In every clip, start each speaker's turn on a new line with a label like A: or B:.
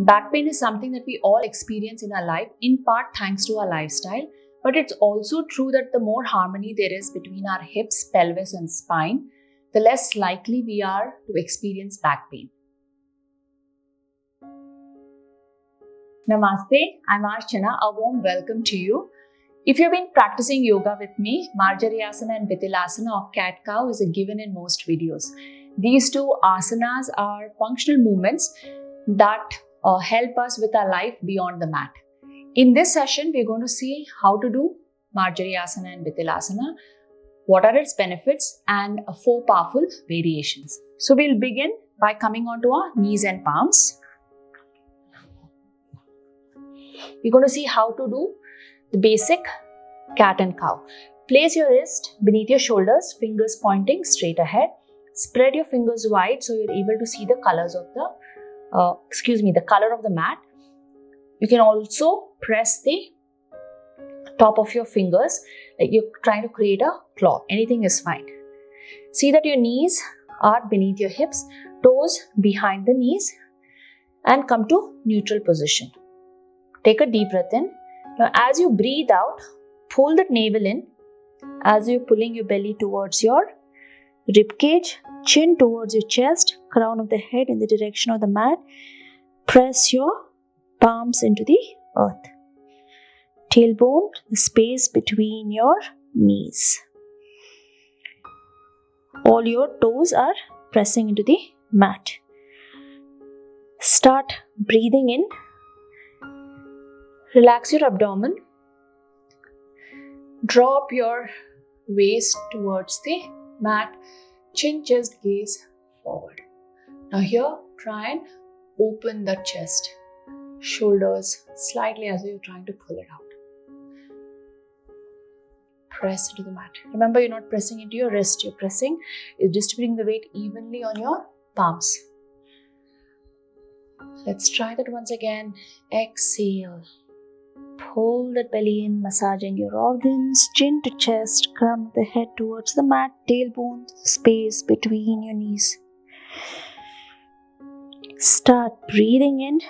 A: Back pain is something that we all experience in our life, in part thanks to our lifestyle, but it's also true that the more harmony there is between our hips, pelvis and spine, the less likely we are to experience back pain. Namaste, I'm Archana. A warm welcome to you. If you've been practicing yoga with me, Marjari Asana Bitilasana or cat-cow is a given in most videos. These two asanas are functional movements that help us with our life beyond the mat. In this session, we're going to see how to do Marjari Asana and Bitilasana, what are its benefits, and 4 powerful variations. So we'll begin by coming onto our knees and palms. We're going to see how to do the basic cat and cow. Place your wrist beneath your shoulders, fingers pointing straight ahead. Spread your fingers wide so you're able to see the colors of the color of the mat. You can also press the top of your fingers like you're trying to create a claw. Anything is fine. See that your knees are beneath your hips, toes behind the knees, and come to neutral position. Take a deep breath in. Now as you breathe out, pull that navel in as you're pulling your belly towards your rib cage, chin towards your chest, crown of the head in the direction of the mat. Press your palms into the earth. Tailbone, the space between your knees. All your toes are pressing into the mat. Start breathing in. Relax your abdomen. Drop your waist towards the mat. Chin, chest, gaze forward. Now here, try and open the chest. Shoulders slightly as you're trying to pull it out. Press into the mat. Remember, you're not pressing into your wrist. You're distributing the weight evenly on your palms. Let's try that once again. Exhale. Pull that belly in, massaging your organs, chin to chest, crown of the head towards the mat, tailbone, space between your knees. Start breathing in,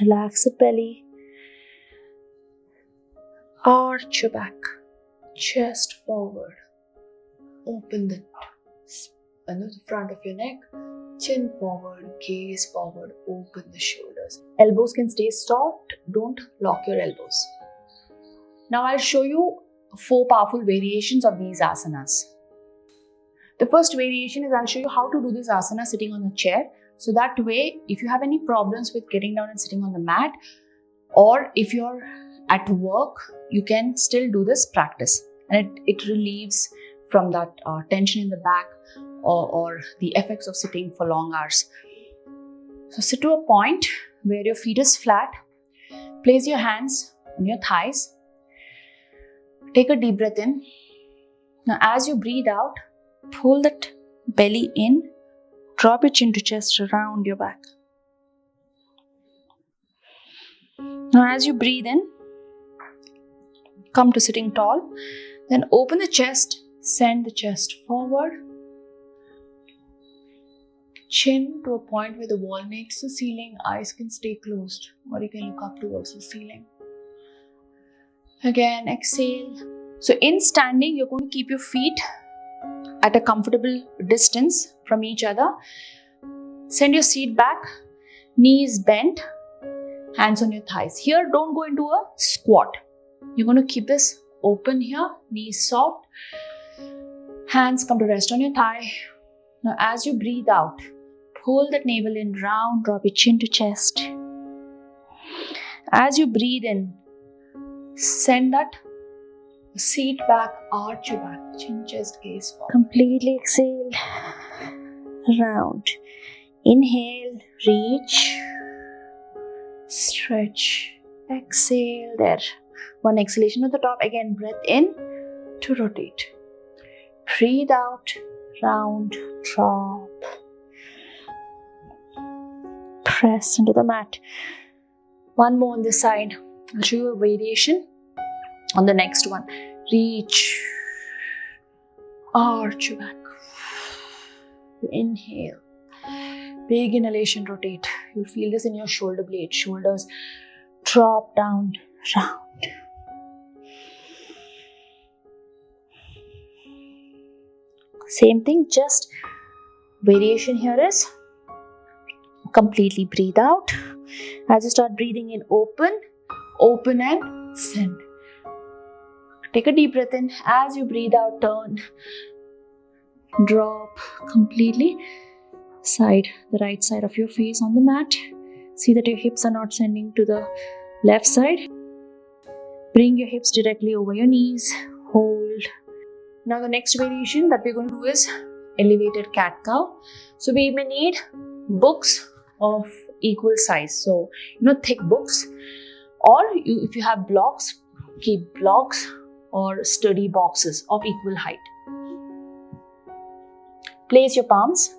A: relax the belly, arch your back, chest forward, open the front of your neck, chin forward, gaze forward, open the shoulders. Elbows can stay soft, don't lock your elbows. Now I'll show you 4 powerful variations of these asanas. The first variation is I'll show you how to do this asana sitting on a chair. So that way, if you have any problems with getting down and sitting on the mat, or if you're at work, you can still do this practice. And it relieves from that tension in the back or the effects of sitting for long hours. So sit to a point where your feet is flat. Place your hands on your thighs. Take a deep breath in. Now as you breathe out, pull that belly in. Drop your chin to chest around your back. Now as you breathe in, come to sitting tall. Then open the chest, send the chest forward. Chin to a point where the wall meets the ceiling. Eyes can stay closed or you can look up towards the ceiling. Again, exhale. So in standing, you're going to keep your feet at a comfortable distance from each other. Send your seat back, knees bent, hands on your thighs. Here, don't go into a squat. You're going to keep this open here, knees soft. Hands come to rest on your thigh. Now as you breathe out, pull that navel in round, drop your chin to chest. As you breathe in, send that seat back, arch your back, chin, chest, gaze forward. Completely exhale, round. Inhale, reach, stretch, exhale, there. One exhalation at the top, again breath in to rotate. Breathe out, round, drop. Press into the mat. One more on this side. I'll show you a variation on the next one. Reach, arch your back. Inhale, Big inhalation, rotate. You'll feel this in your shoulder blade. Shoulders drop down, round. Same thing, just variation here is completely breathe out. As you start breathing in, open and send. Take a deep breath in. As you breathe out, turn, drop completely. The right side of your face on the mat. See that your hips are not sending to the left side. Bring your hips directly over your knees. Hold. Now the next variation that we're going to do is elevated cat-cow. So we may need books of equal size. So, thick books. Or if you have blocks, keep blocks or sturdy boxes of equal height. Place your palms.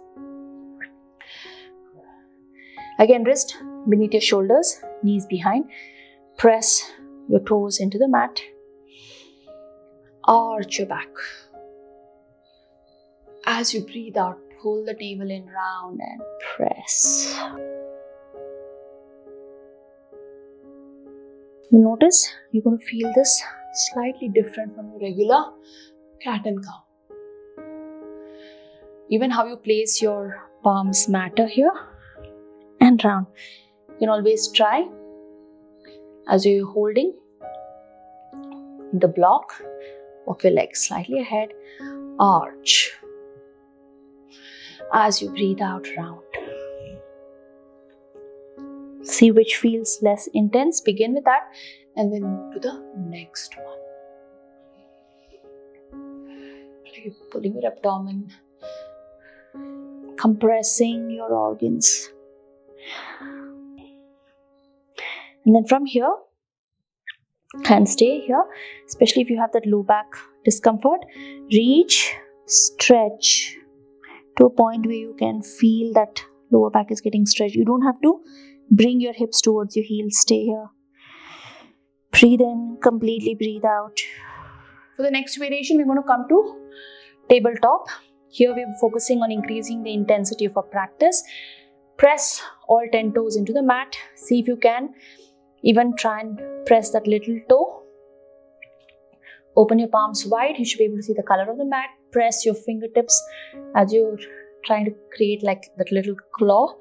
A: Again, wrist beneath your shoulders, knees behind. Press your toes into the mat. Arch your back. As you breathe out, pull the navel in round and press. You notice you're going to feel this slightly different from your regular cat and cow. Even how you place your palms matter here and round. You can always try as you're holding the block, walk your legs slightly ahead, arch. As you breathe out, round. See which feels less intense. Begin with that and then move to the next one. Like you're pulling your abdomen, compressing your organs. And then from here, and stay here, especially if you have that low back discomfort. Reach, stretch to a point where you can feel that lower back is getting stretched. You don't have to bring your hips towards your heels. Stay here. Breathe in, completely breathe out. For the next variation, we're going to come to tabletop. Here we're focusing on increasing the intensity of our practice. Press all 10 toes into the mat. See if you can even try and press that little toe. Open your palms wide. You should be able to see the color of the mat. Press your fingertips as you're trying to create like that little claw.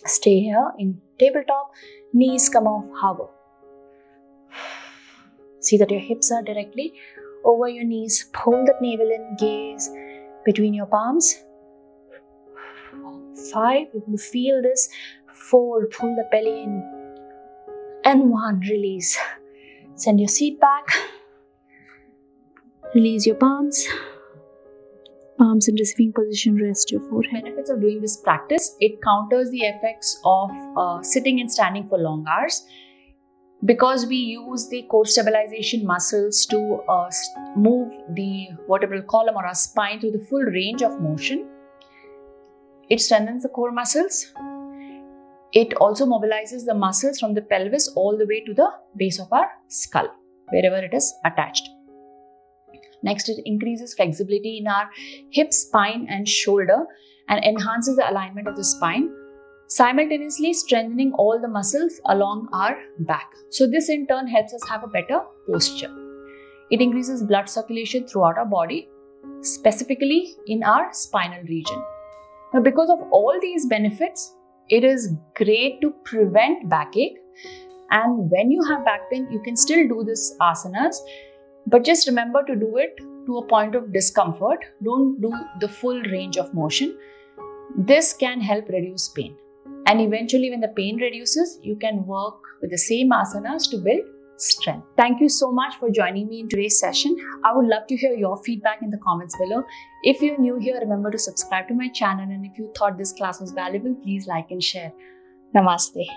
A: Stay here in tabletop. Knees come off, hover. See that your hips are directly over your knees. Pull that navel in, gaze between your palms. 5, you can feel this. 4, pull the belly in. And 1, release. Send your seat back. Release your palms. Palms in receiving position, rest your forehead. Benefits of doing this practice, it counters the effects of sitting and standing for long hours. Because we use the core stabilization muscles to move the vertebral column or our spine through the full range of motion. It strengthens the core muscles. It also mobilizes the muscles from the pelvis all the way to the base of our skull, wherever it is attached. Next, it increases flexibility in our hip, spine and shoulder and enhances the alignment of the spine, simultaneously strengthening all the muscles along our back. So this in turn helps us have a better posture. It increases blood circulation throughout our body, specifically in our spinal region. Now, because of all these benefits, it is great to prevent backache. And when you have back pain, you can still do this asanas. But just remember to do it to a point of discomfort. Don't do the full range of motion. This can help reduce pain. And eventually when the pain reduces, you can work with the same asanas to build strength. Thank you so much for joining me in today's session. I would love to hear your feedback in the comments below. If you're new here, remember to subscribe to my channel. And if you thought this class was valuable, please like and share. Namaste.